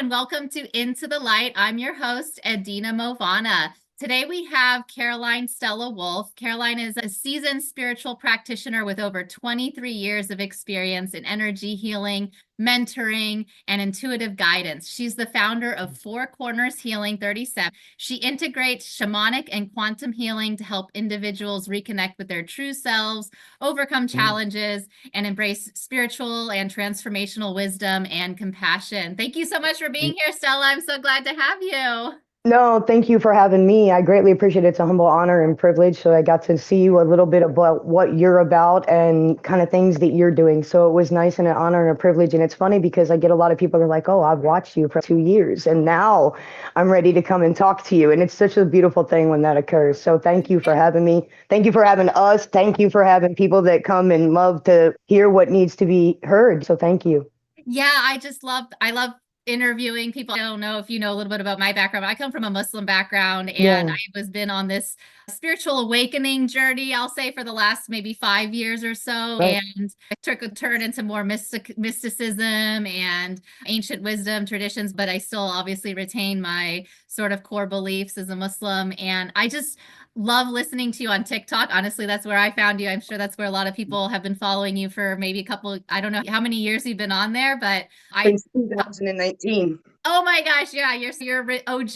and welcome to Into the Light. I'm your host, Edina Mauvana. Today we have Caroline Stella Wolfe. Caroline is a seasoned spiritual practitioner with over 23 years of experience in energy healing, mentoring, and intuitive guidance. She's the founder of Four Corners Healing 37. She integrates shamanic and quantum healing to help individuals reconnect with their true selves, overcome challenges, and embrace spiritual and transformational wisdom and compassion. Thank you so much for being here, Stella. I'm so glad to have you. No, thank you for having me. I greatly appreciate it. It's a humble honor and privilege. So I got to see you a little bit about what you're about and kind of things that you're doing. So it was nice and an honor and a privilege. And it's funny because I get a lot of people that are like, oh, I've watched you for 2 years and now I'm ready to come and talk to you. And it's such a beautiful thing when that occurs. So thank you for having me. Thank you for having us. Thank you for having people that come and love to hear what needs to be heard. So thank you. Yeah, I love interviewing people. I don't know if you know a little bit about my background. I come from a Muslim background and Yeah. I was been on this spiritual awakening journey, I'll say, for the last maybe 5 years or so. Right. And I took a turn into more mysticism and ancient wisdom traditions, but I still obviously retain my sort of core beliefs as a Muslim. And I just love listening to you on TikTok. Honestly, that's where I found you. I'm sure that's where a lot of people have been following you for maybe a couple, I don't know how many years you've been on there, but Since 2019. oh my gosh, yeah, you're OG,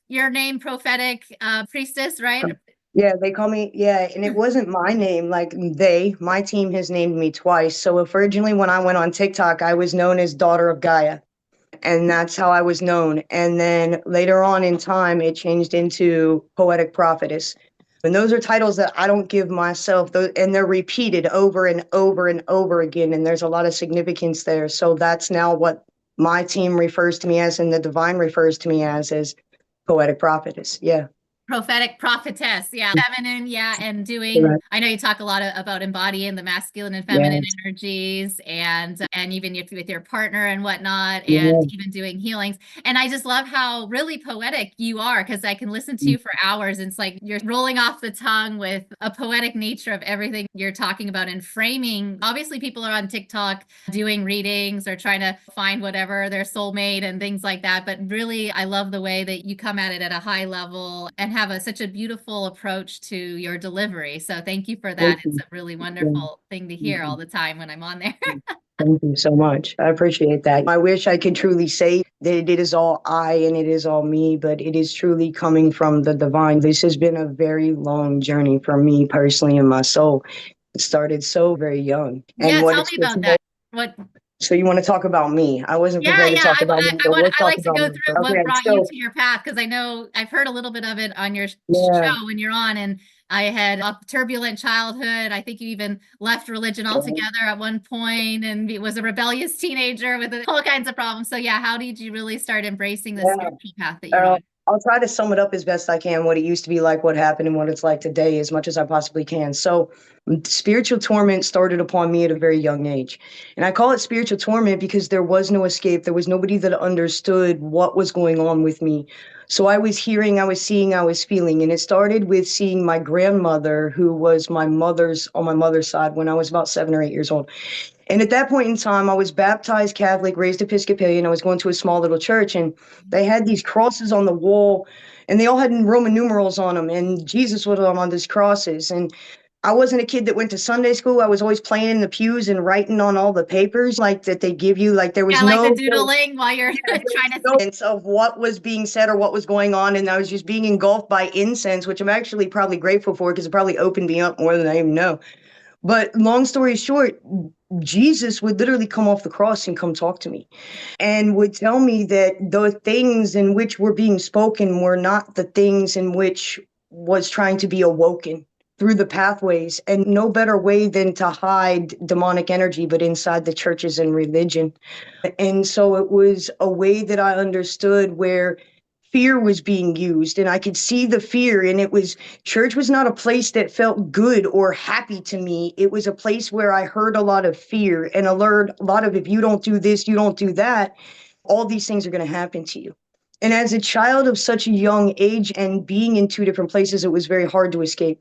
your name Prophetic Priestess, right? Yeah, they call me, yeah, and it wasn't my name, my team has named me twice. So if originally when I went on TikTok, I was known as Daughter of Gaia, and that's how I was known. And then later on in time, it changed into Poetic Prophetess. And those are titles that I don't give myself, and they're repeated over and over and over again. And there's a lot of significance there. So that's now what my team refers to me as, and the divine refers to me as Poetic Prophetess. Yeah. Prophetic prophetess, yeah, feminine, yeah, and doing. Correct. I know you talk a lot about embodying the masculine and feminine Yes. energies, and even if with your partner and whatnot, and Yeah. even doing healings. And I just love how really poetic you are because I can listen to you for hours. And it's like you're rolling off the tongue with a poetic nature of everything you're talking about and framing. Obviously, people are on TikTok doing readings or trying to find whatever their soulmate and things like that. But really, I love the way that you come at it at a high level and have such a beautiful approach to your delivery. So thank you for that. Thank It's you. a really Yeah. wonderful thing to hear all the time when I'm on there. Thank you so much. I appreciate that. I wish I could truly say that it is all I and it is all me, but it is truly coming from the divine. This has been a very long journey for me personally in my soul. It started so very young. Yeah, And what tell it's me about what that. What so you want to talk about me? I wasn't Yeah, prepared to yeah. talk about me, but we'll I talk like to about go me. through Okay, what brought you so to your path because I know I've heard a little bit of it on your yeah. show when you're on, and I had a turbulent childhood. I think you even left religion altogether at one point, and was a rebellious teenager with all kinds of problems. So yeah, how did you really start embracing the Yeah. spiritual path that you're on? I'll try to sum it up as best I can, what it used to be like, what happened, and what it's like today, as much as I possibly can. So, spiritual torment started upon me at a very young age. And I call it spiritual torment because there was no escape. There was nobody that understood what was going on with me. So, I was hearing, I was seeing, I was feeling. And it started with seeing my grandmother, who was on my mother's side, when I was about 7 or 8 years old. And at that point in time, I was baptized Catholic, raised Episcopalian. I was going to a small little church, and they had these crosses on the wall, and they all had Roman numerals on them, and Jesus was on these crosses. And I wasn't a kid that went to Sunday school. I was always playing in the pews and writing on all the papers like that they give you. Like there was Yeah, like the no doodling while you're yeah, there trying was to. no sense of what was being said or what was going on, and I was just being engulfed by incense, which I'm actually probably grateful for because it probably opened me up more than I even know. But long story short, Jesus would literally come off the cross and come talk to me and would tell me that the things in which were being spoken were not the things in which was trying to be awoken through the pathways, and no better way than to hide demonic energy but inside the churches and religion. And so it was a way that I understood where fear was being used, and I could see the fear. And it was, church was not a place that felt good or happy to me. It was a place where I heard a lot of fear and a lot of, if you don't do this, you don't do that, all these things are going to happen to you. And as a child of such a young age and being in two different places, it was very hard to escape.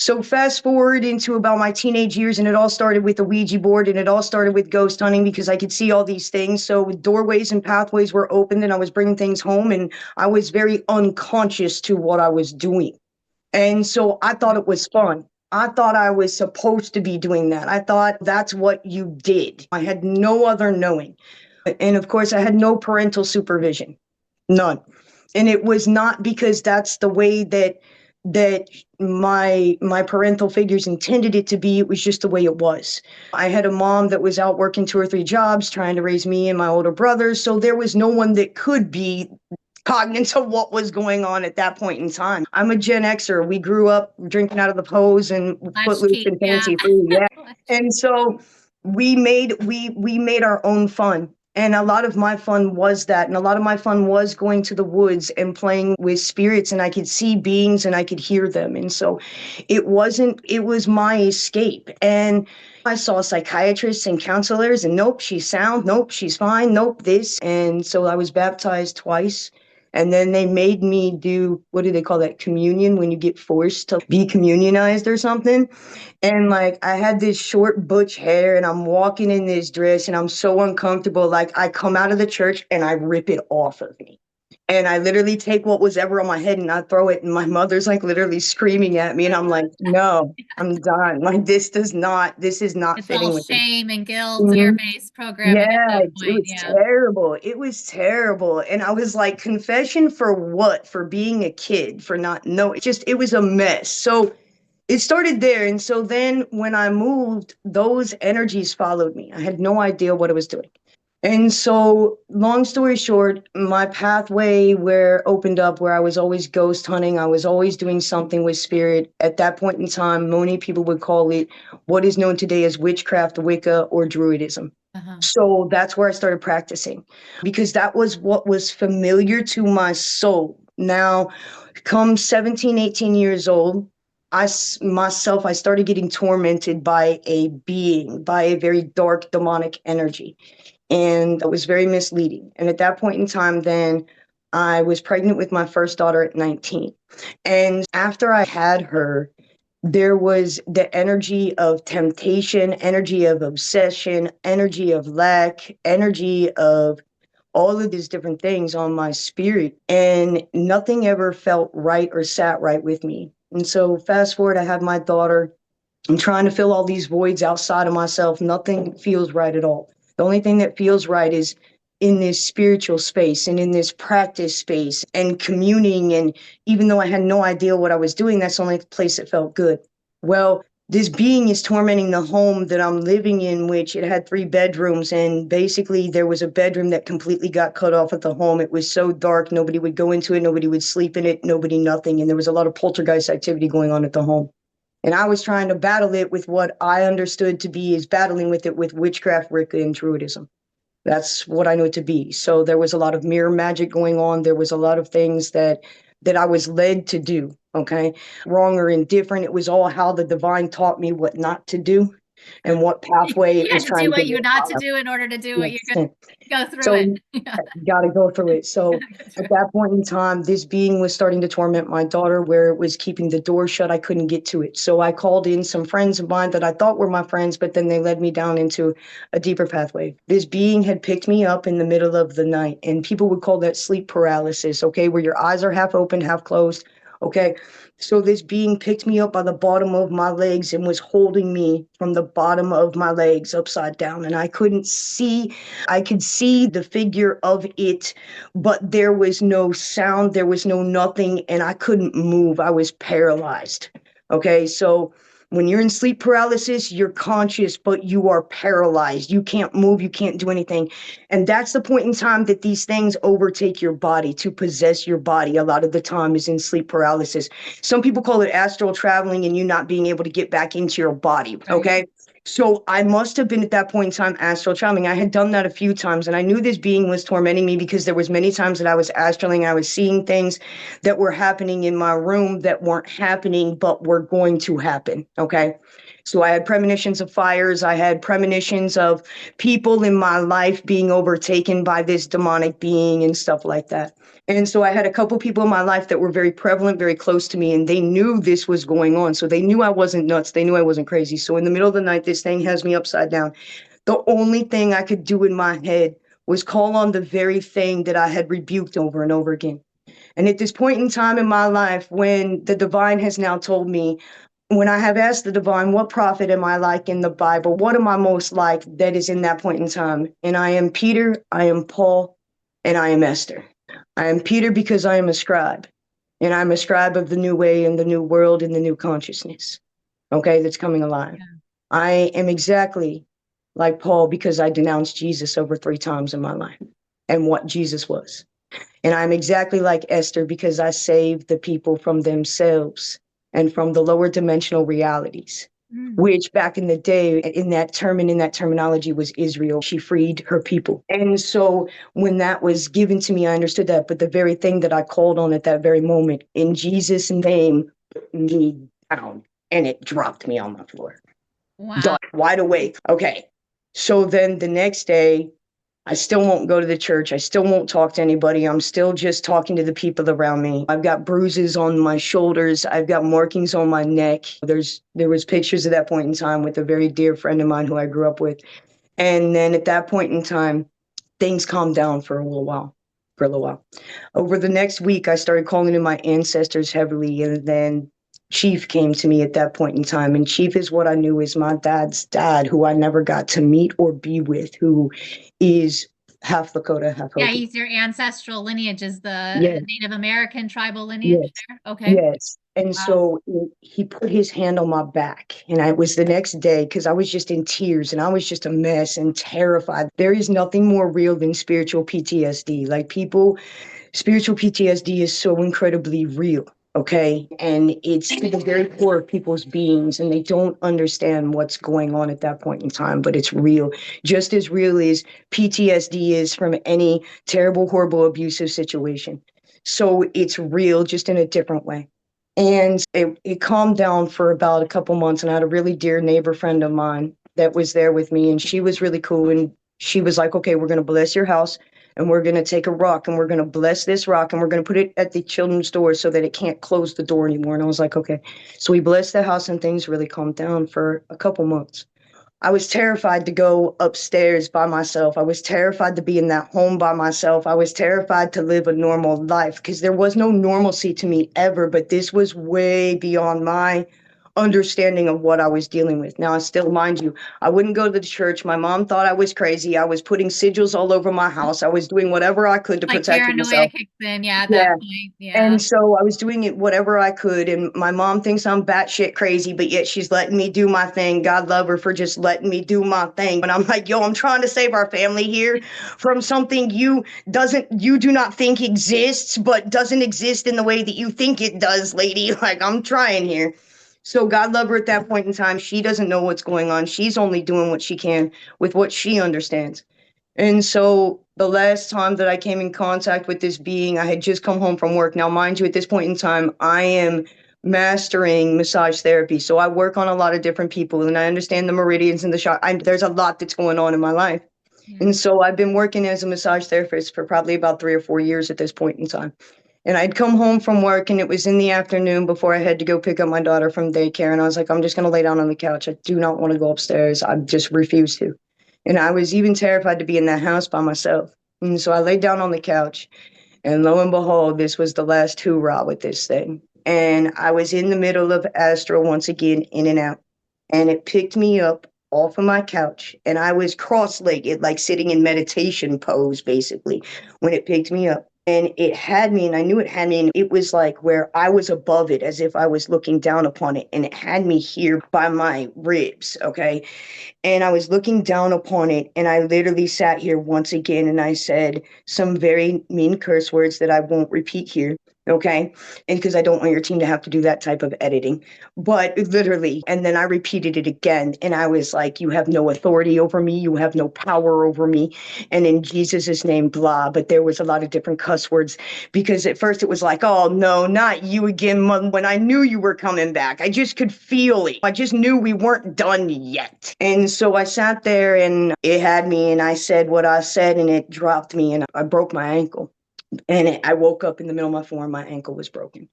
So fast forward into about my teenage years, and it all started with the Ouija board, and it all started with ghost hunting because I could see all these things. So doorways and pathways were opened, and I was bringing things home, and I was very unconscious to what I was doing. And so I thought it was fun. I thought I was supposed to be doing that. I thought that's what you did. I had no other knowing. And of course, I had no parental supervision, none. And it was not because that's the way that my parental figures intended it to be. It was just the way it was. I had a mom that was out working 2 or 3 jobs trying to raise me and my older brothers, so there was no one that could be cognizant of what was going on at that point in time. I'm a Gen Xer. We grew up drinking out of the hose and Footloose Latchkey, and yeah. fancy food. Yeah. And so we made our own fun. And a lot of my fun was that. And a lot of my fun was going to the woods and playing with spirits, and I could see beings and I could hear them. And so it was my escape. And I saw psychiatrists and counselors, and nope, she's sound. Nope, she's fine. Nope, this. And so I was baptized twice. And then they made me do, what do they call that? Communion, when you get forced to be communionized or something. And like I had this short butch hair, and I'm walking in this dress, and I'm so uncomfortable. Like I come out of the church and I rip it off of me. And I literally take what was ever on my head and I throw it. And my mother's like literally screaming at me. And I'm like, no, I'm done. Like this is not It's all fitting with me. shame and guilt, Mhm. fear-based programming at Yeah, that it point. was Yeah. terrible. It was terrible. And I was like, confession for what? For being a kid, for not knowing. It was a mess. So it started there. And so then when I moved, those energies followed me. I had no idea what I was doing. And so, long story short, my pathway where opened up where I was always ghost hunting, I was always doing something with spirit. At that point in time, many people would call it what is known today as witchcraft, Wicca, or Druidism. Uh-huh. So that's where I started practicing because that was what was familiar to my soul. Now, come 17, 18 years old, I started getting tormented by a being, by a very dark demonic energy. And it was very misleading. And at that point in time, then I was pregnant with my first daughter at 19. And after I had her, there was the energy of temptation, energy of obsession, energy of lack, energy of all of these different things on my spirit. And nothing ever felt right or sat right with me. And so, fast forward, I have my daughter. I'm trying to fill all these voids outside of myself. Nothing feels right at all. The only thing that feels right is in this spiritual space and in this practice space and communing. And even though I had no idea what I was doing, that's the only place that felt good. Well, this being is tormenting the home that I'm living in, which it had 3 bedrooms. And basically, there was a bedroom that completely got cut off at the home. It was so dark, nobody would go into it, nobody would sleep in it, nobody, nothing. And there was a lot of poltergeist activity going on at the home. And I was trying to battle it with what I understood to be is battling with it with witchcraft, Wicca, and Druidism. That's what I know it to be. So there was a lot of mirror magic going on. There was a lot of things that I was led to do. Okay. Wrong or indifferent. It was all how the divine taught me what not to do and what pathway You it had was to do trying to what get me you're to not to follow. do in order to do what you're Yes. going to go through it. So Yeah. got to go through it. So Go at through it. that point in time, this being was starting to torment my daughter where it was keeping the door shut. I couldn't get to it. So I called in some friends of mine that I thought were my friends, but then they led me down into a deeper pathway. This being had picked me up in the middle of the night, and people would call that sleep paralysis, okay, where your eyes are half open, half closed. Okay. So this being picked me up by the bottom of my legs and was holding me from the bottom of my legs upside down. And I couldn't see, I could see the figure of it, but there was no sound, there was no nothing, and I couldn't move. I was paralyzed. Okay. So when you're in sleep paralysis, you're conscious, but you are paralyzed. You can't move, you can't do anything. And that's the point in time that these things overtake your body to possess your body. A lot of the time is in sleep paralysis. Some people call it astral traveling and you not being able to get back into your body. Right. Okay. So I must have been at that point in time astral traveling. I had done that a few times, and I knew this being was tormenting me because there was many times that I was astraling. I was seeing things that were happening in my room that weren't happening, but were going to happen. Okay. So I had premonitions of fires. I had premonitions of people in my life being overtaken by this demonic being and stuff like that. And so I had a couple people in my life that were very prevalent, very close to me, and they knew this was going on. So they knew I wasn't nuts. They knew I wasn't crazy. So in the middle of the night, this thing has me upside down. The only thing I could do in my head was call on the very thing that I had rebuked over and over again. And at this point in time in my life, when the divine has now told me, when I have asked the divine, what prophet am I like in the Bible? What am I most like? That is in that point in time. And I am Peter, I am Paul, and I am Esther. I am Peter because I am a scribe, and I'm a scribe of the new way and the new world and the new consciousness, okay, that's coming alive. Yeah. I am exactly like Paul because I denounced Jesus over 3 times in my life and what Jesus was. And I'm exactly like Esther because I saved the people from themselves and from the lower dimensional realities, Mm. which back in the day, in that term and in that terminology, was Israel. She freed her people. And so when that was given to me, I understood that. But the very thing that I called on at that very moment, in Jesus' name, put me down. And it dropped me on the floor. Wow. Done, wide awake. Okay. So then the next day, I still won't go to the church. I still won't talk to anybody. I'm still just talking to the people around me. I've got bruises on my shoulders. I've got markings on my neck. There was pictures at that point in time with a very dear friend of mine who I grew up with. And then at that point in time, things calmed down for a little while. Over the next week, I started calling in my ancestors heavily, and then Chief came to me at that point in time. And Chief is what I knew is my dad's dad, who I never got to meet or be with, who is half Lakota, half Yeah, Hopi. he's your ancestral lineage is the Yes, Native American tribal lineage yes, there. Okay. yes. And Wow. so he put his hand on my back, and it was the next day because I was just in tears and I was just a mess and terrified. There is nothing more real than spiritual PTSD. Like people, spiritual PTSD is so incredibly real. Okay. And it's to the very core of people's beings, and they don't understand what's going on at that point in time, but it's real. Just as real as PTSD is from any terrible, horrible, abusive situation. So it's real, just in a different way. And it calmed down for about a couple months. And I had a really dear neighbor friend of mine that was there with me, and she was really cool. And she was like, okay, we're going to bless your house, and we're going to take a rock and we're going to bless this rock, and we're going to put it at the children's door so that it can't close the door anymore. And I was like, okay. So we blessed the house, and things really calmed down for a couple months. I was terrified to go upstairs by myself. I was terrified to be in that home by myself. I was terrified to live a normal life because there was no normalcy to me ever, but this was way beyond my understanding of what I was dealing with. Now, I still, mind you, I wouldn't go to the church. My mom thought I was crazy. I was putting sigils all over my house. I was doing whatever I could to Like protect paranoia myself. kicks in, yeah, at that Yeah. point. Yeah. And so I was doing it whatever I could. And my mom thinks I'm batshit crazy, but yet she's letting me do my thing. God love her for just letting me do my thing. And I'm like, yo, I'm trying to save our family here from something you do not think exists, but doesn't exist in the way that you think it does, lady. Like, I'm trying here. So God love her at that point in time. She doesn't know what's going on. She's only doing what she can with what she understands. And so the last time that I came in contact with this being, I had just come home from work. Now, mind you, at this point in time, I am mastering massage therapy. So I work on a lot of different people, and I understand the meridians and the shot. There's a lot that's going on in my life. Yeah. And so I've been working as a massage therapist for probably about 3 or 4 years at this point in time. And I'd come home from work, and it was in the afternoon before I had to go pick up my daughter from daycare. And I was like, I'm just going to lay down on the couch. I do not want to go upstairs. I just refuse to. And I was even terrified to be in that house by myself. And so I laid down on the couch, and lo and behold, this was the last hoorah with this thing. And I was in the middle of Astral once again, in and out. And it picked me up off of my couch, and I was cross-legged, like sitting in meditation pose, basically, when it picked me up. And it had me, and I knew it had me, and it was like where I was above it, as if I was looking down upon it. And it had me here by my ribs, okay? And I was looking down upon it, and I literally sat here once again, and I said some very mean curse words that I won't repeat here. Okay. And because I don't want your team to have to do that type of editing, but literally, and then I repeated it again. And I was like, you have no authority over me. You have no power over me. And in Jesus's name, blah. But there was a lot of different cuss words because at first it was like, oh, no, not you again. When I knew you were coming back, I just could feel it. I just knew we weren't done yet. And so I sat there and it had me and I said what I said and it dropped me and I broke my ankle. And I woke up in the middle of my form, my ankle was broken.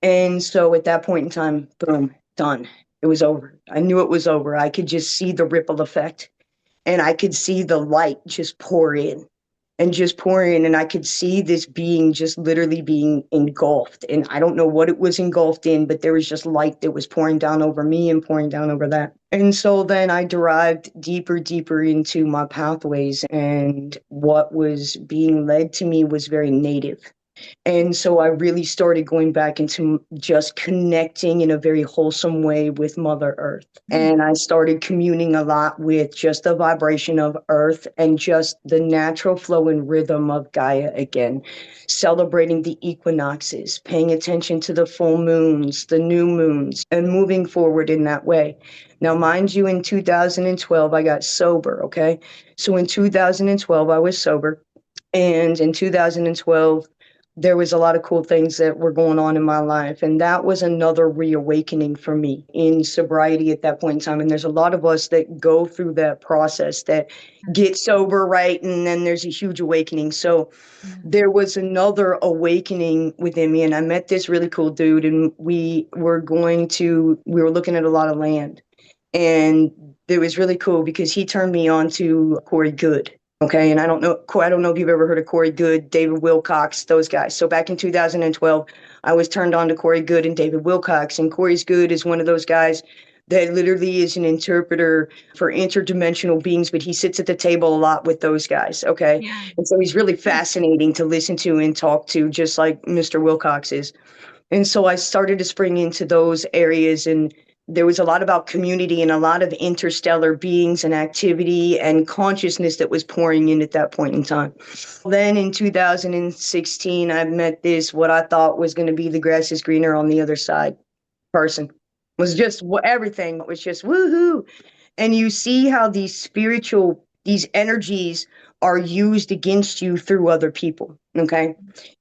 And so at that point in time, boom, done. It was over. I knew it was over. I could just see the ripple effect and I could see the light just pour in and just pour in. And I could see this being just literally being engulfed. And I don't know what it was engulfed in, but there was just light that was pouring down over me and pouring down over that. And so then I derived deeper into my pathways. And what was being led to me was very native. And so I really started going back into just connecting in a very wholesome way with Mother Earth. And I started communing a lot with just the vibration of Earth and just the natural flow and rhythm of Gaia again, celebrating the equinoxes, paying attention to the full moons, the new moons, and moving forward in that way. Now, mind you, in 2012, I got sober, okay? So in 2012, I was sober. And in 2012, there was a lot of cool things that were going on in my life. And that was another reawakening for me in sobriety at that point in time. And there's a lot of us that go through that process that get sober, right? And then there's a huge awakening. So there was another awakening within me. And I met this really cool dude and we were looking at a lot of land. And it was really cool because he turned me on to Corey Good. Okay, and I don't know if you've ever heard of Corey Good, David Wilcox, those guys. So back in 2012, I was turned on to Corey Good and David Wilcox. And Corey's Good is one of those guys that literally is an interpreter for interdimensional beings, but he sits at the table a lot with those guys. Okay. Yeah. And so he's really fascinating to listen to and talk to, just like Mr. Wilcox is. And so I started to spring into those areas and there was a lot about community and a lot of interstellar beings and activity and consciousness that was pouring in at that point in time. Then in 2016, I met this, what I thought was going to be the grass is greener on the other side person. It was just everything was just woohoo. And you see how these energies are used against you through other people. Okay.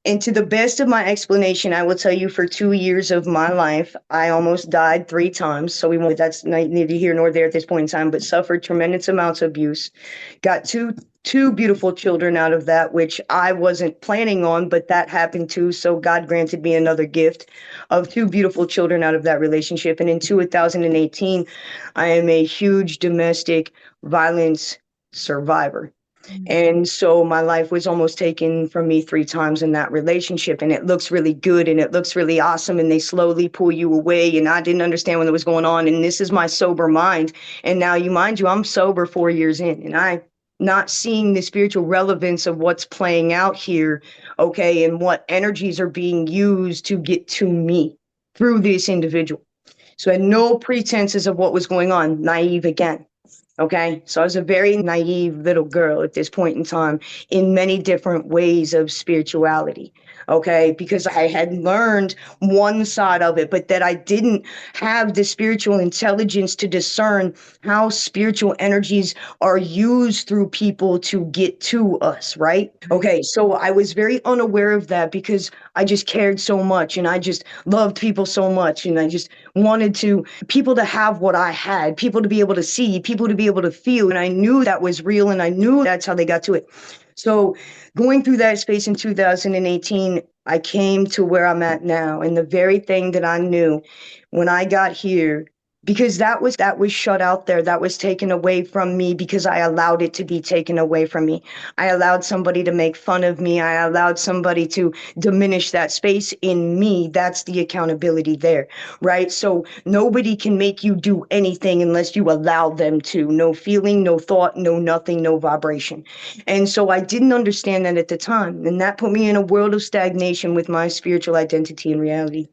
And to the best of my explanation, I will tell you for 2 years of my life, I almost died 3 times. So that's neither here nor there at this point in time, but suffered tremendous amounts of abuse. Got two beautiful children out of that, which I wasn't planning on, but that happened too. So God granted me another gift of 2 beautiful children out of that relationship. And in 2018, I am a huge domestic violence survivor. And so my life was almost taken from me 3 times in that relationship. And it looks really good and it looks really awesome. And they slowly pull you away. And I didn't understand what was going on. And this is my sober mind. And now mind you, I'm sober 4 years in and I'm not seeing the spiritual relevance of what's playing out here. Okay. And what energies are being used to get to me through this individual. So I had no pretenses of what was going on. Naive again. Okay, so I was a very naive little girl at this point in time in many different ways of spirituality. Okay, because I had learned one side of it, but that I didn't have the spiritual intelligence to discern how spiritual energies are used through people to get to us, right? Okay, so I was very unaware of that because I just cared so much and I just loved people so much and I just wanted people to have what I had, people to be able to see, people to be able to feel. And I knew that was real and I knew that's how they got to it. So going through that space in 2018, I came to where I'm at now. And the very thing that I knew when I got here, because that was shut out there, that was taken away from me because I allowed it to be taken away from me. I allowed somebody to make fun of me. I allowed somebody to diminish that space in me. That's the accountability there, right? So nobody can make you do anything unless you allow them to. No feeling, no thought, no nothing, no vibration. And so I didn't understand that at the time. And that put me in a world of stagnation with my spiritual identity and reality.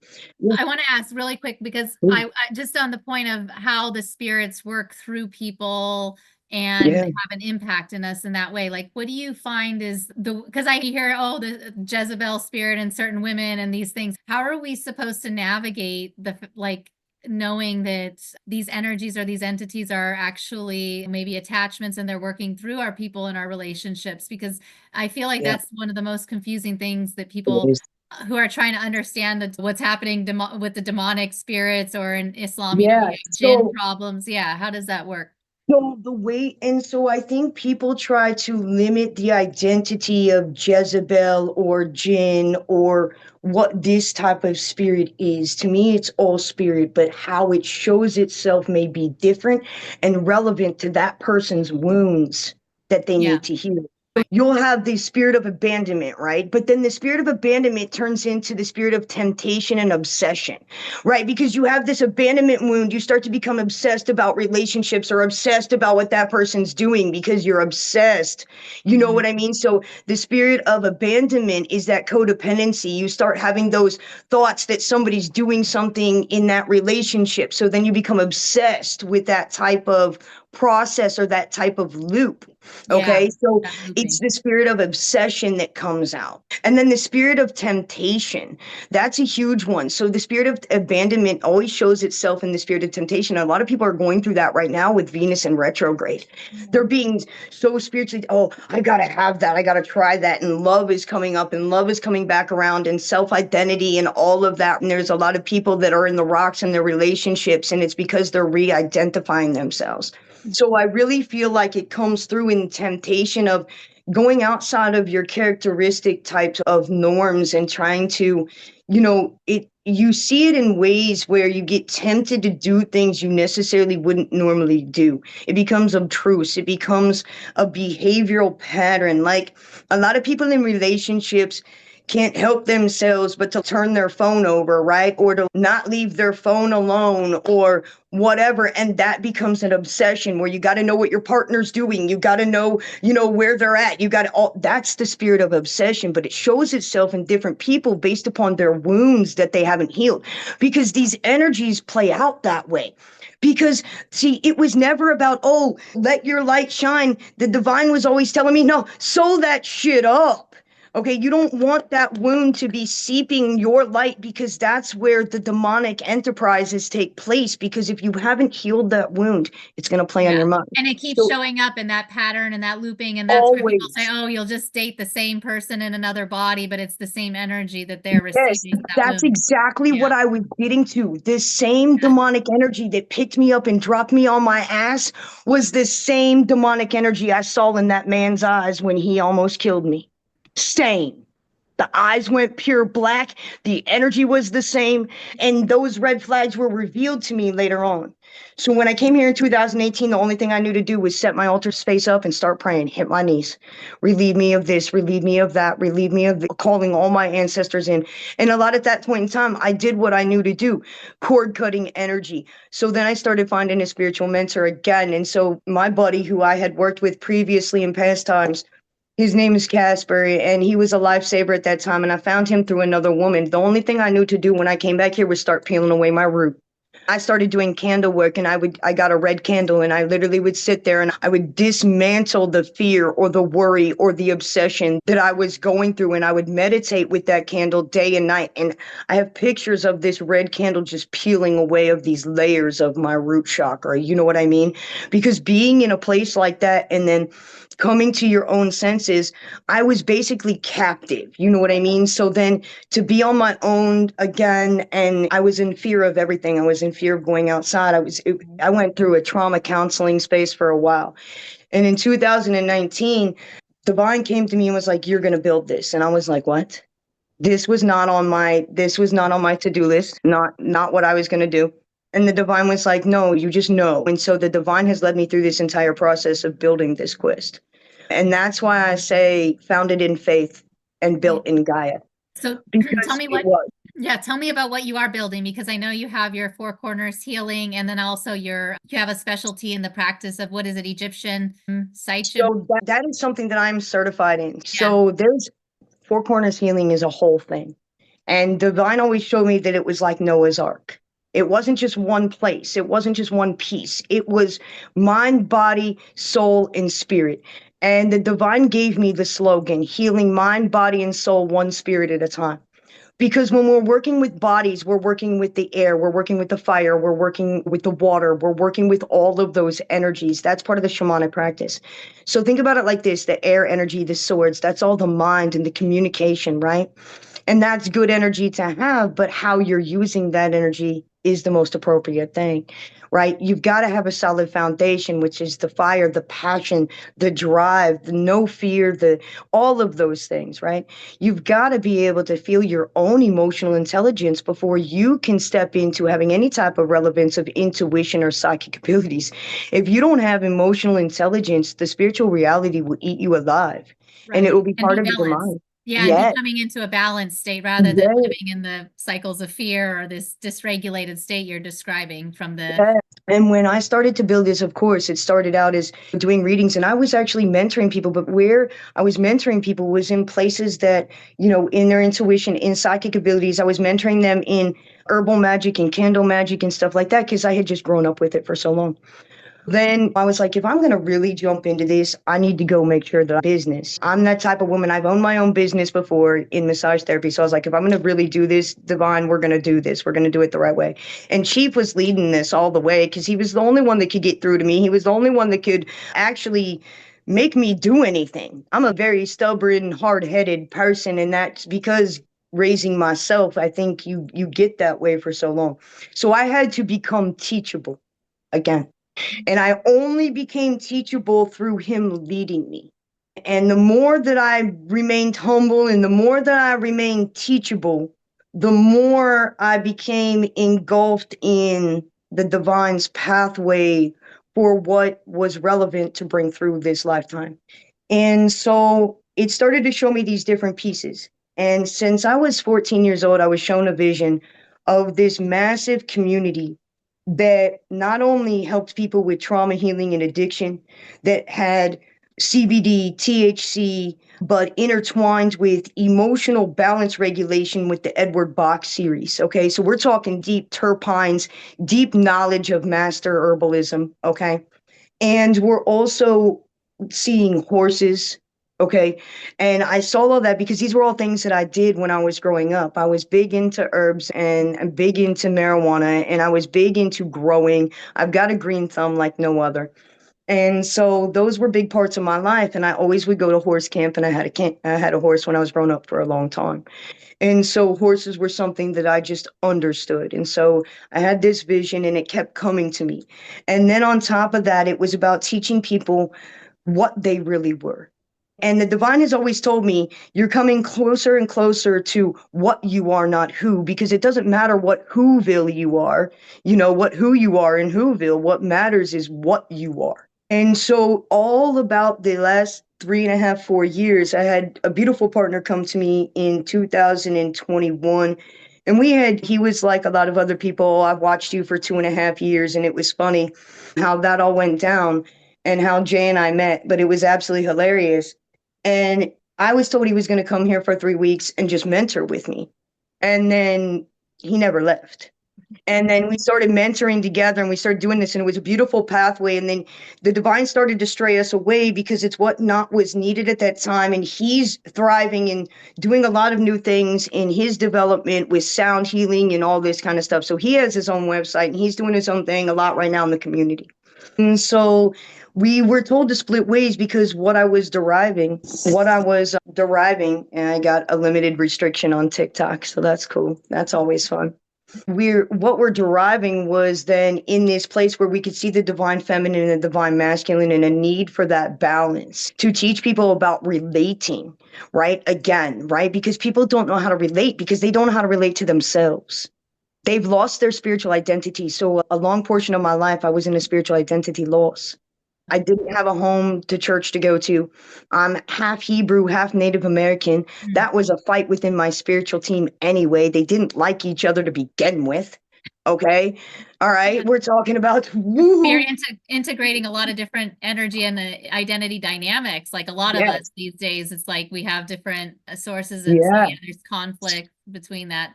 I want to ask really quick because I just on the point of how the spirits work through people and Yeah. have an impact in us in that way. Like, what do you find is because I hear, oh, the Jezebel spirit in certain women and these things. How are we supposed to navigate like, knowing that these energies or these entities are actually maybe attachments and they're working through our people and our relationships? Because I feel like Yeah. that's one of the most confusing things that It people is. who are trying to understand what's happening with the demonic spirits, or in Islam, you Yeah. have Jinn So problems. Yeah. How does that work? So the way, and so I think people try to limit the identity of Jezebel or Jinn or what this type of spirit is. To me, it's all spirit, but how it shows itself may be different and relevant to that person's wounds that they Yeah. need to heal. You'll have the spirit of abandonment, right? But then the spirit of abandonment turns into the spirit of temptation and obsession, right? Because you have this abandonment wound, you start to become obsessed about relationships or obsessed about what that person's doing because you're obsessed. You know Mhm. what I mean? So the spirit of abandonment is that codependency. You start having those thoughts that somebody's doing something in that relationship. So then you become obsessed with that type of process or that type of loop. Yeah. Okay. So That it's looping. the spirit of obsession that comes out. And then the spirit of temptation, that's a huge one. So the spirit of abandonment always shows itself in the spirit of temptation. A lot of people are going through that right now with Venus in retrograde. They're being so spiritually, oh, I got to have that. I got to try that. And love is coming up and love is coming back around and self-identity and all of that. And there's a lot of people that are in the rocks in their relationships, and it's because they're re-identifying themselves. So I really feel like it comes through in temptation of going outside of your characteristic types of norms and trying to, you see it in ways where you get tempted to do things you necessarily wouldn't normally do. It becomes obtruse. It becomes a behavioral pattern. Like a lot of people in relationships can't help themselves but to turn their phone over, right? Or to not leave their phone alone or whatever. And that becomes an obsession where you got to know what your partner's doing. You got to know, where they're at. You got to, all that's the spirit of obsession, but it shows itself in different people based upon their wounds that they haven't healed, because these energies play out that way. Because, see, it was never about, oh, let your light shine. The divine was always telling me, no, sew that shit up. Okay, you don't want that wound to be seeping your light, because that's where the demonic enterprises take place. Because if you haven't healed that wound, it's going to play on Yeah. your mind. And it keeps So showing up in that pattern and that looping. And that's why people say, always, oh, you'll just date the same person in another body, but it's the same energy that they're yes, receiving that that's wound. exactly Yeah. what I was getting to. This same Yeah. demonic energy that picked me up and dropped me on my ass was the same demonic energy I saw in that man's eyes when he almost killed me. Same. The eyes went pure black. The energy was the same. And those red flags were revealed to me later on. So when I came here in 2018, the only thing I knew to do was set my altar space up and start praying, hit my knees, relieve me of this, relieve me of that, relieve me of calling all my ancestors in. And a lot at that point in time, I did what I knew to do, cord cutting energy. So then I started finding a spiritual mentor again. And so my buddy, who I had worked with previously in past times, his name is Casper, and he was a lifesaver at that time. And I found him through another woman. The only thing I knew to do when I came back here was start peeling away my root. I started doing candle work, and I got a red candle, and I literally would sit there and I would dismantle the fear or the worry or the obsession that I was going through. And I would meditate with that candle day and night. And I have pictures of this red candle just peeling away of these layers of my root chakra. You know what I mean? Because being in a place like that and then coming to your own senses, I was basically captive. You know what I mean? So then to be on my own again, and I was in fear of everything. I was in fear of going outside. I went through a trauma counseling space for a while. And in 2019, Divine came to me and was like, "You're going to build this." And I was like, "What?" This was not on my to-do list, not what I was going to do. And the divine was like, "No, you just know." And so the divine has led me through this entire process of building this quest. And that's why I say founded in faith and Yeah. built in Gaia, So tell because me it what, was. yeah, tell me about what you are building, because I know you have your four corners healing, and then also you have a specialty in the practice of, what is it, Egyptian Saichen? So that is something that I'm certified in. Yeah. So there's Four Corners Healing is a whole thing. And divine always showed me that it was like Noah's Ark. It wasn't just one place. It wasn't just one piece. It was mind, body, soul, and spirit. And the divine gave me the slogan, healing mind, body, and soul, one spirit at a time. Because when we're working with bodies, we're working with the air, we're working with the fire, we're working with the water, we're working with all of those energies. That's part of the shamanic practice. So think about it like this: the air energy, the swords, that's all the mind and the communication, right? And that's good energy to have, but how you're using that energy is the most appropriate thing, right? You've got to have a solid foundation, which is the fire, the passion, the drive, the no fear, the all of those things, right? You've got to be able to feel your own emotional intelligence before you can step into having any type of relevance of intuition or psychic abilities. If you don't have emotional intelligence, the spiritual reality will eat you alive, and it Right. will be And part be of your balanced. mind. Yeah, and be Yeah, coming into a balanced state rather than yeah, living in the cycles of fear or this dysregulated state you're describing from the yeah. And when I started to build this, of course, it started out as doing readings, and I was actually mentoring people. But where I was mentoring people was in places that, in their intuition, in psychic abilities. I was mentoring them in herbal magic and candle magic and stuff like that because I had just grown up with it for so long. Then I was like, if I'm going to really jump into this, I need to go make sure that business. I'm that type of woman. I've owned my own business before in massage therapy. So I was like, if I'm going to really do this, Divine, we're going to do this. We're going to do it the right way. And Chief was leading this all the way because he was the only one that could get through to me. He was the only one that could actually make me do anything. I'm a very stubborn, hard-headed person. And that's because raising myself, I think you get that way for so long. So I had to become teachable again. And I only became teachable through him leading me. And the more that I remained humble and the more that I remained teachable, the more I became engulfed in the divine's pathway for what was relevant to bring through this lifetime. And so it started to show me these different pieces. And since I was 14 years old, I was shown a vision of this massive community that not only helped people with trauma healing and addiction, that had CBD, THC, but intertwined with emotional balance regulation with the Edward Bach series. Okay, so we're talking deep terpenes, deep knowledge of master herbalism. Okay, and we're also seeing horses. Okay. And I saw all that because these were all things that I did when I was growing up. I was big into herbs and big into marijuana, and I was big into growing. I've got a green thumb like no other. And so those were big parts of my life. And I always would go to horse camp, and I had a horse when I was growing up for a long time. And so horses were something that I just understood. And so I had this vision and it kept coming to me. And then on top of that, it was about teaching people what they really were. And the divine has always told me, you're coming closer and closer to what you are, not who, because it doesn't matter what Whoville you are, what who you are in Whoville. What matters is what you are. And so, all about the last 3.5, 4 years, I had a beautiful partner come to me in 2021. And he was like a lot of other people. I've watched you for 2.5 years, and it was funny how that all went down and how Jay and I met, but it was absolutely hilarious. And I was told he was going to come here for 3 weeks and just mentor with me. And then he never left. And then we started mentoring together and we started doing this, and it was a beautiful pathway. And then the divine started to stray us away because it's what not was needed at that time. And he's thriving and doing a lot of new things in his development with sound healing and all this kind of stuff. So he has his own website and he's doing his own thing a lot right now in the community. And so we were told to split ways because what I was deriving, and I got a limited restriction on TikTok. So that's cool. That's always fun. What we're deriving was then in this place where we could see the divine feminine and the divine masculine and a need for that balance to teach people about relating, right? Again, right? Because people don't know how to relate because they don't know how to relate to themselves. They've lost their spiritual identity. So a long portion of my life, I was in a spiritual identity loss. I didn't have a home to church to go to. I'm half Hebrew, half Native American. Mm. That was a fight within my spiritual team anyway. They didn't like each other to begin with. Okay. All Yeah. right. We're talking about You're woo. integrating a lot of different energy and the identity dynamics. Like a lot of us Yes. these days, it's like we have different sources. And so, Yeah. yeah, there's conflict between that.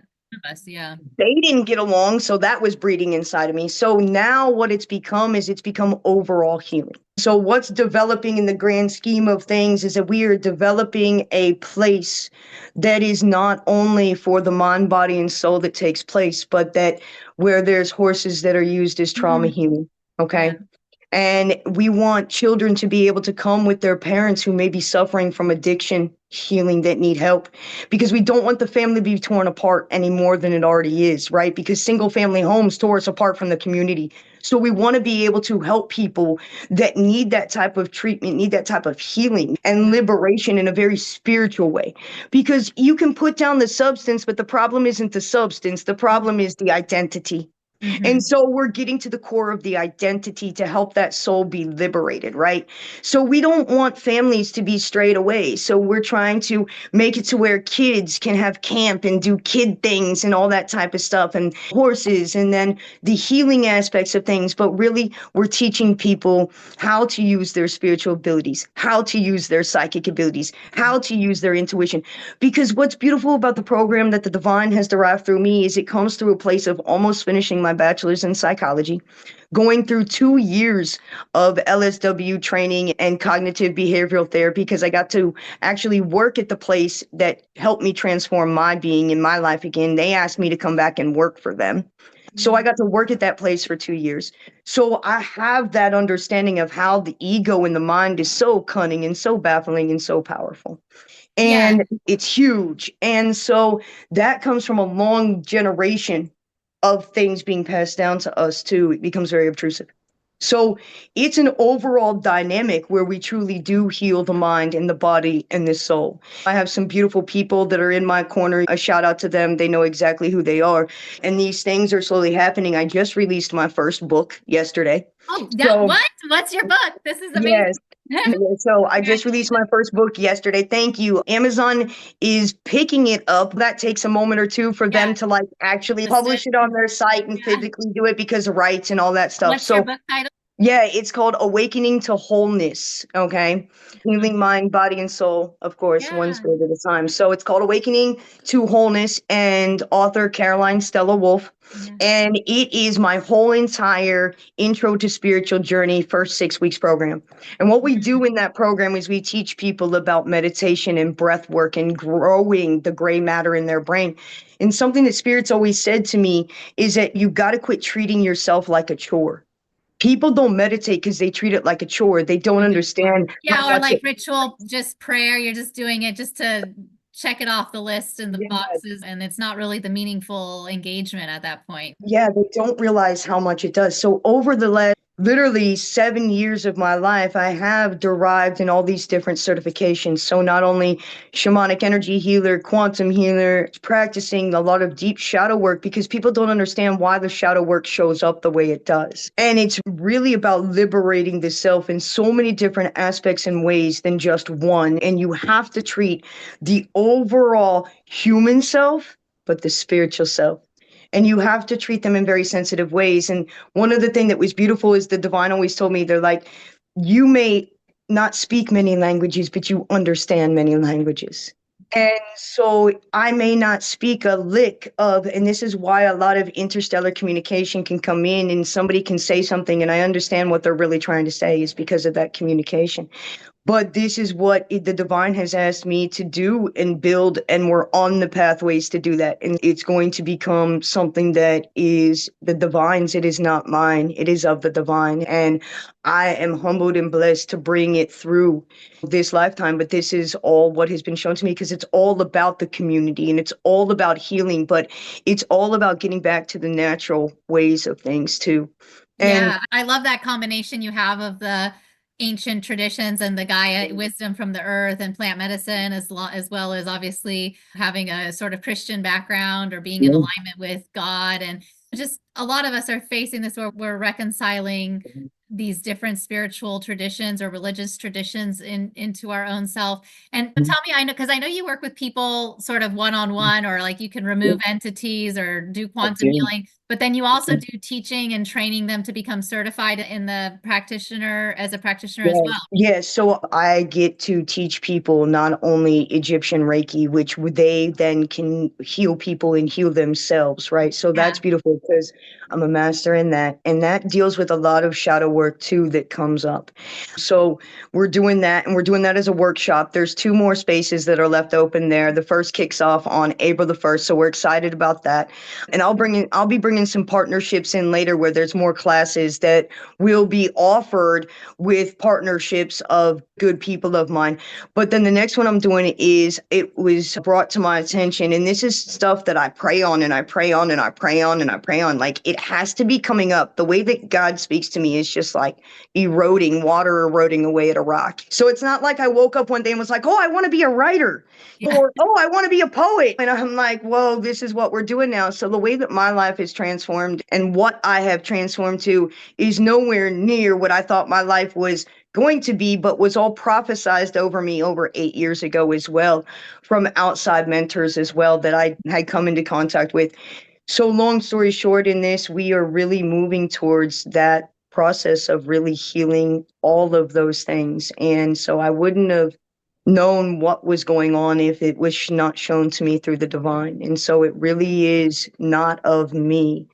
Us, yeah. They didn't get along, so that was breeding inside of me. So now what it's become is it's become overall healing. So what's developing in the grand scheme of things is that we are developing a place that is not only for the mind, body, and soul that takes place, but that where there's horses that are used as trauma Mhm. healing. Yeah. Okay. And we want children to be able to come with their parents who may be suffering from addiction, healing, that need help, because we don't want the family to be torn apart any more than it already is, right? Because single family homes tore us apart from the community. So we want to be able to help people that need that type of treatment, need that type of healing and Yeah. liberation in a very spiritual way. Because you can put down the substance, but the problem isn't the substance. The problem is the identity. And Mhm. so we're getting to the core of the identity to help that soul be liberated, right? So we don't want families to be strayed away. So we're trying to make it to where kids can have camp and do kid things and all that type of stuff, and horses, and then the healing aspects of things. But really, we're teaching people how to use their spiritual abilities, how to use their psychic abilities, how to use their intuition. Because what's beautiful about the program that the divine has derived through me is it comes through a place of almost finishing my bachelor's in psychology, going through 2 years of LSW training and cognitive behavioral therapy, because I got to actually work at the place that helped me transform my being in my life again. They asked me to come back and work for them. So I Yeah. got to work at that place for 2 years. So I have that understanding of how the ego and the mind is so cunning and so baffling and so powerful. Yeah. And it's huge. And so that comes from a long generation of things being passed down to us too. It becomes very obtrusive. So it's an overall dynamic where we truly do heal the mind and the body and the soul. I have some beautiful people that are in my corner. A shout out to them. They know exactly who they are. And these things are slowly happening. I just released my first book yesterday. Oh, that So what? What's your book? This is amazing. yes. Yeah, so I just released my Congratulations. first book yesterday. Thank you. Amazon is picking it up. That takes a moment or two for Yeah. them to like actually Listed. publish it on their site and Yeah. physically do it because of rights and all that stuff. What's your So book title? yeah, it's called Awakening to Wholeness. Okay. Healing mind, body, and soul, of course, one Yeah. spirit at a time. So it's called Awakening to Wholeness, and author Caroline Stella Wolfe. Yeah. And it is my whole entire intro to spiritual journey, first 6 weeks program. And what we do in that program is we teach people about meditation and breath work and growing the gray matter in their brain. And something that Spirit's always said to me is that you got to quit treating yourself like a chore. People don't meditate because they treat it like a chore. They don't Like a chore. understand how Yeah, or much like it, ritual, just prayer. You're just doing it just to check it off the list and the yeah, boxes, and it's not really the meaningful engagement at that point. yeah, they don't realize how much it does. So over the last literally 7 years of my life, I have derived in all these different certifications. So not only shamanic energy healer, quantum healer, practicing a lot of deep shadow work because people don't understand why the shadow work shows up the way it does. And it's really about liberating the self in so many different aspects and ways than just one. And you have to treat the overall human self, but the spiritual self, and you have to treat them in very sensitive ways. And one of the things that was beautiful is the divine always told me, they're like, you may not speak many languages, but you understand many languages. And so I may not speak a lick of, and this is why a lot of interstellar communication can come in and somebody can say something and I understand what they're really trying to say is because of that communication. But this is what the divine has asked me to do and build, and we're on the pathways to do that. And it's going to become something that is the divine's. It is not mine. It is of the divine. And I am humbled and blessed to bring it through this lifetime. But this is all what has been shown to me because it's all about the community and it's all about healing, but it's all about getting back to the natural ways of things too. And Yeah, I love that combination you have of the ancient traditions and the Gaia wisdom from the earth and plant medicine, as well as obviously having a sort of Christian background or being in yeah. alignment with God. And just a lot of us are facing this where we're reconciling these different spiritual traditions or religious traditions into our own self. And tell me, I know, because I know you work with people sort of one on one, or like you can remove entities or do I quantum do. healing. But then you also do teaching and training them to become certified in the practitioner as a practitioner as well. Yes. So I get to teach people not only Egyptian Reiki, which they then can heal people and heal themselves, right? So that's beautiful because I'm a master in that. And that deals with a lot of shadow work too that comes up. So we're doing that, and we're doing that as a workshop. There's 2 more spaces that are left open there. The first kicks off on April the 1st. So we're excited about that. And I'll be bringing some partnerships in later where there's more classes that will be offered with partnerships of good people of mine. But then the next one I'm doing is, it was brought to my attention, and this is stuff that I pray on and I pray on and I pray on and I pray on. Like, it has to be coming up. The way that God speaks to me is just like water eroding away at a rock. So it's not like I woke up one day and was like, oh, I want to be a writer, or, oh, I want to be a poet. And I'm like, well, this is what we're doing now. So the way that my life is transformed and what I have transformed to is nowhere near what I thought my life was going to be, but was all prophesized over me over 8 years ago as well, from outside mentors as well that I had come into contact with. So long story short, in this, we are really moving towards that process of really healing all of those things. And so I wouldn't have known what was going on if it was not shown to me through the divine. And so it really is not of me.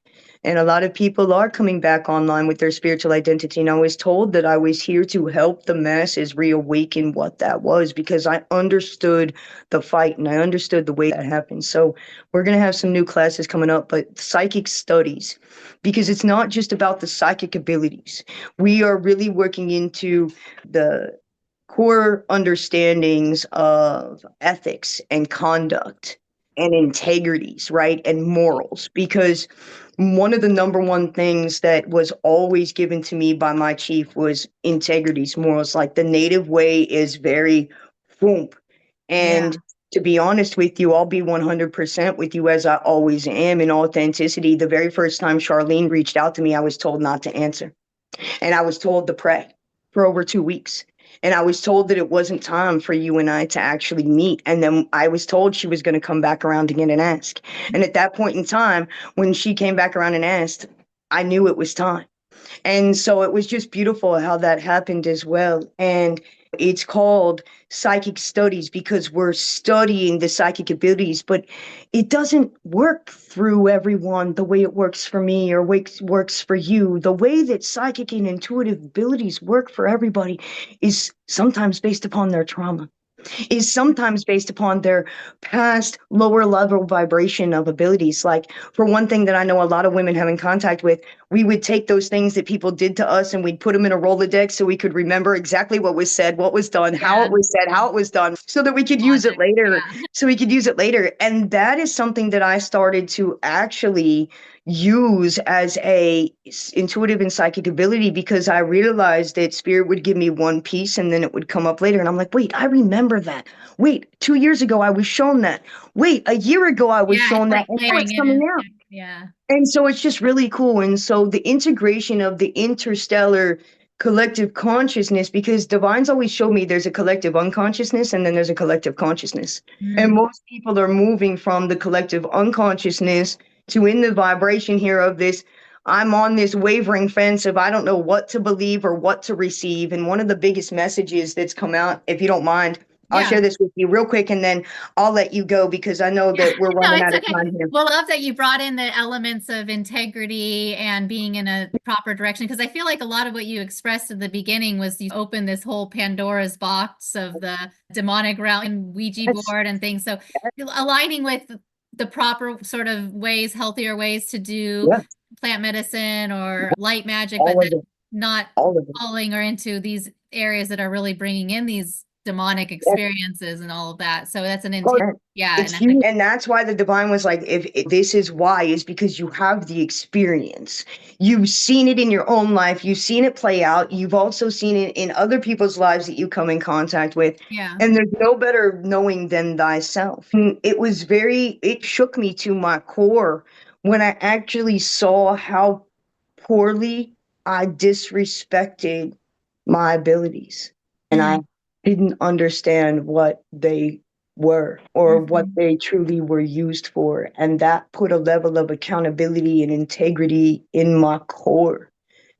And a lot of people are coming back online with their spiritual identity. And I was told that I was here to help the masses reawaken what that was, because I understood the fight and I understood the way that happened. So we're going to have some new classes coming up, but psychic studies, because it's not just about the psychic abilities. We are really working into the core understandings of ethics and conduct and integrities, right? And morals, because one of the number one things that was always given to me by my chief was integrities, morals. Like, the native way is very boom. And to be honest with you, I'll be 100% with you, as I always am, in authenticity. The very first time Charlene reached out to me, I was told not to answer. And I was told to pray for over 2 weeks. And I was told that it wasn't time for you and I to actually meet. And then I was told she was going to come back around again and ask. And at that point in time, when she came back around and asked, I knew it was time. And so it was just beautiful how that happened as well. And it's called psychic studies because we're studying the psychic abilities, but it doesn't work through everyone the way it works for me or works for you. The way that psychic and intuitive abilities work for everybody is sometimes based upon their trauma, is sometimes based upon their past lower level vibration of abilities. Like, for one thing that I know a lot of women have in contact with, we would take those things that people did to us and we'd put them in a Rolodex so we could remember exactly what was said, what was done, how it was said, how it was done, so that we could use it later. So we could use it later. And that is something that I started to actually use as a intuitive and psychic ability, because I realized that spirit would give me one piece and then it would come up later. And I'm like, wait, I remember that. Wait, 2 years ago, I was shown that. Wait, a year ago, I was shown that. And now it's coming out. Yeah. And so it's just really cool. And so the integration of the interstellar collective consciousness, because divines always show me there's a collective unconsciousness and then there's a collective consciousness. And most people are moving from the collective unconsciousness to, in the vibration here of this, I'm on this wavering fence of I don't know what to believe or what to receive. And one of the biggest messages that's come out, if you don't mind, I'll share this with you real quick and then I'll let you go, because I know that we're running out of time here. Well, I love that you brought in the elements of integrity and being in a proper direction, because I feel like a lot of what you expressed at the beginning was you opened this whole Pandora's box of the demonic realm and Ouija board and things. So aligning with the proper sort of ways, healthier ways to do plant medicine or light magic, but then not falling or into these areas that are really bringing in these demonic experiences and all of that. So that's an intent. It's huge. And that's why the divine was like, if this is why, is because you have the experience. You've seen it in your own life. You've seen it play out. You've also seen it in other people's lives that you come in contact with. And there's no better knowing than thyself. And it shook me to my core when I actually saw how poorly I disrespected my abilities. And I didn't understand what they were or what Mhm. they truly were used for. And that put a level of accountability and integrity in my core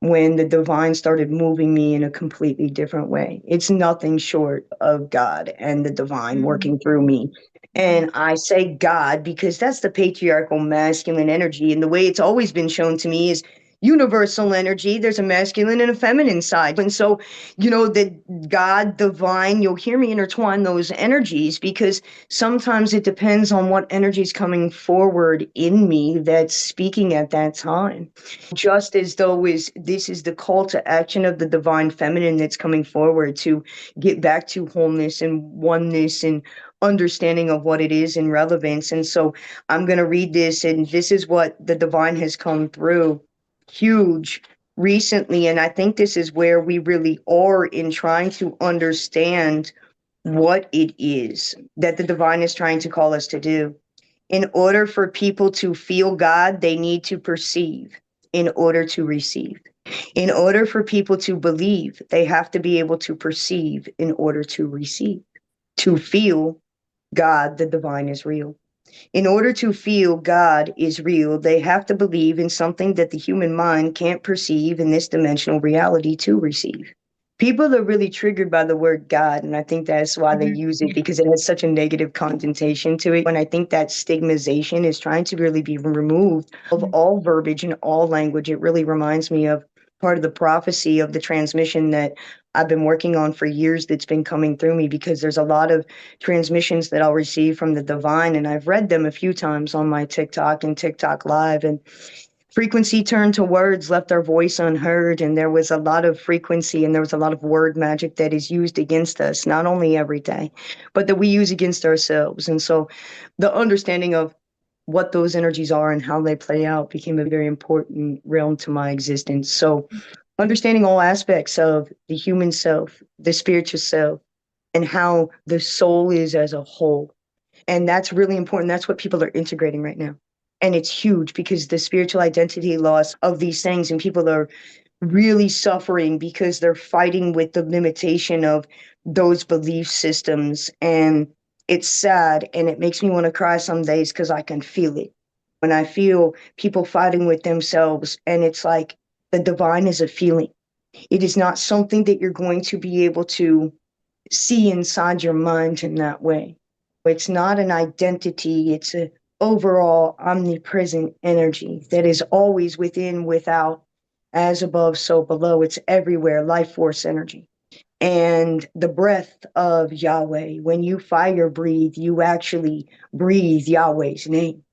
when the divine started moving me in a completely different way. It's nothing short of God and the divine Mhm. working through me. Mhm. And I say God because that's the patriarchal masculine energy. And the way it's always been shown to me is universal energy. There's a masculine and a feminine side. And so, the God, divine, you'll hear me intertwine those energies because sometimes it depends on what energy is coming forward in me that's speaking at that time. Just as though this is the call to action of the divine feminine that's coming forward to get back to wholeness and oneness and understanding of what it is and relevance. And so I'm going to read this, and this is what the divine has come through huge recently. And I think this is where we really are in trying to understand what it is that the divine is trying to call us to do. In order for people to feel God, they need to perceive in order to receive. In order for people to believe, they have to be able to perceive in order to receive. To feel God, the divine is real. In order to feel God is real, they have to believe in something that the human mind can't perceive in this dimensional reality to receive. People are really triggered by the word God, and I think that's why they Mhm. use it Yeah. because it has such a negative connotation to it. And I think that stigmatization is trying to really be removed of Mhm. all verbiage and all language. It really reminds me of part of the prophecy of the transmission that I've been working on for years that's been coming through me because there's a lot of transmissions that I'll receive from the divine, and I've read them a few times on my TikTok and TikTok live. And frequency turned to words, left our voice unheard, and there was a lot of frequency and there was a lot of word magic that is used against us, not only every day, but that we use against ourselves. And so the understanding of what those energies are and how they play out became a very important realm to my existence. So understanding all aspects of the human self, the spiritual self, and how the soul is as a whole. And that's really important. That's what people are integrating right now. And it's huge because the spiritual identity loss of these things, and people are really suffering because they're fighting with the limitation of those belief systems. And it's sad and it makes me want to cry some days because I can feel it. When I feel people fighting with themselves, and it's like the divine is a feeling. It is not something that you're going to be able to see inside your mind in that way. It's not an identity, it's an overall omnipresent energy that is always within, without, as above, so below. It's everywhere, life force energy. And the breath of Yahweh, when you fire breathe, you actually breathe Yahweh's name.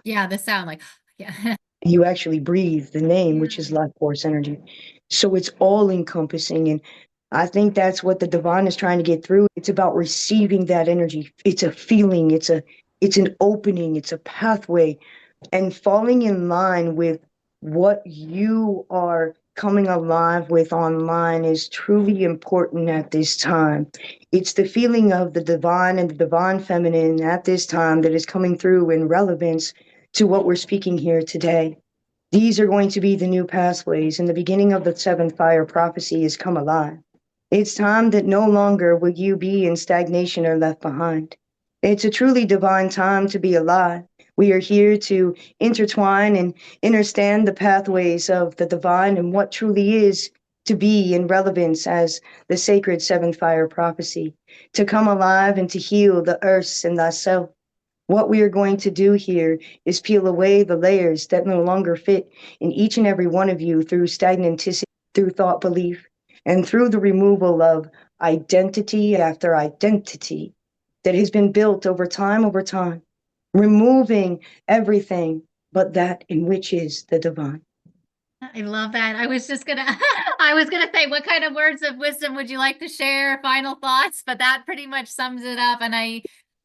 Yeah, the sound like yeah. You actually breathe the name, Yeah. which is life force energy. So it's all encompassing. And I think that's what the divine is trying to get through. It's about receiving that energy. It's a feeling, it's an opening, it's a pathway, and falling in line with what you are coming alive with online is truly important at this time. It's the feeling of the divine and the divine feminine at this time that is coming through in relevance to what we're speaking here today. These are going to be the new pathways, and the beginning of the seventh fire prophecy has come alive. It's time that no longer will you be in stagnation or left behind. It's a truly divine time to be alive. We are here to intertwine and understand the pathways of the divine and what truly is to be in relevance as the sacred seventh fire prophecy, to come alive and to heal the earths and thyself. What we are going to do here is peel away the layers that no longer fit in each and every one of you through stagnanticity, through thought belief, and through the removal of identity after identity that has been built over time, removing everything but that in which is the divine. I love that. I was just gonna I was gonna say what kind of words of wisdom would you like to share, final thoughts, but that pretty much sums it up. And I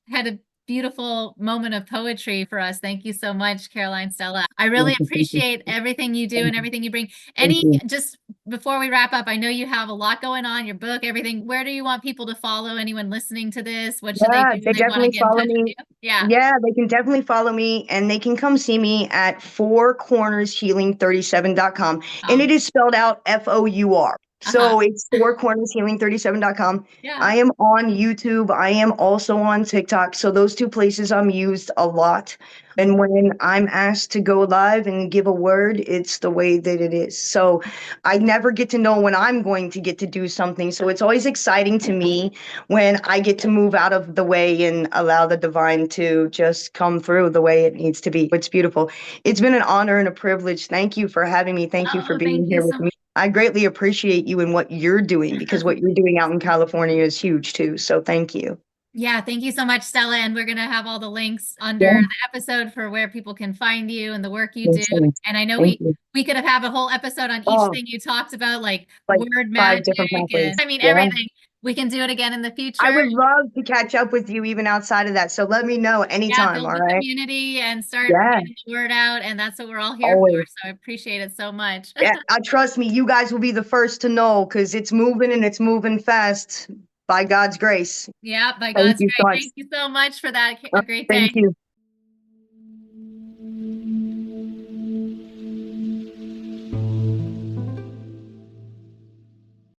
had a beautiful moment of poetry for us. Thank you so much, Caroline Stella. I really Thank you, thank you, appreciate everything you do thank and you, everything you bring. thank Any you. just before we wrap up, I know you have a lot going on, your book, everything. Where do you want people to follow anyone listening to this? What should they Yeah, do if they they want to definitely get in follow touch with me. you? Yeah. Yeah, they can definitely follow me and they can come see me at fourcornershealing37.com. And Oh, it is spelled out FOUR. Uh-huh. So it's fourcornershealing37.com. Yeah. I am on YouTube. I am also on TikTok. So those two places I'm used a lot. And when I'm asked to go live and give a word, it's the way that it is. So I never get to know when I'm going to get to do something. So it's always exciting to me when I get to move out of the way and allow the divine to just come through the way it needs to be. It's beautiful. It's been an honor and a privilege. Thank you for having me. Thank you for Oh, thank being you here so with me. I greatly appreciate you and what you're doing because what you're doing out in California is huge too. So thank you. Yeah, thank you so much, Stella. And we're going to have all the links under Yeah, the episode for where people can find you and the work you do. thanks. And I know Thank you. we could have had a whole episode on each Oh, thing you talked about, like like word 5 different magic and pathways. I mean Yeah. everything. We can do it again in the I future. would love to catch up with you even outside of that. So let me know Yeah, anytime. build All the right. community and start Yeah, getting the word out. And that's what we're all here for. always. So I appreciate it so much. Yeah, trust me, you guys will be the first to know because it's moving and it's moving fast by God's grace. Yeah, by Thank God's you so grace. much. Thank you so much for that. A great day. Thank you.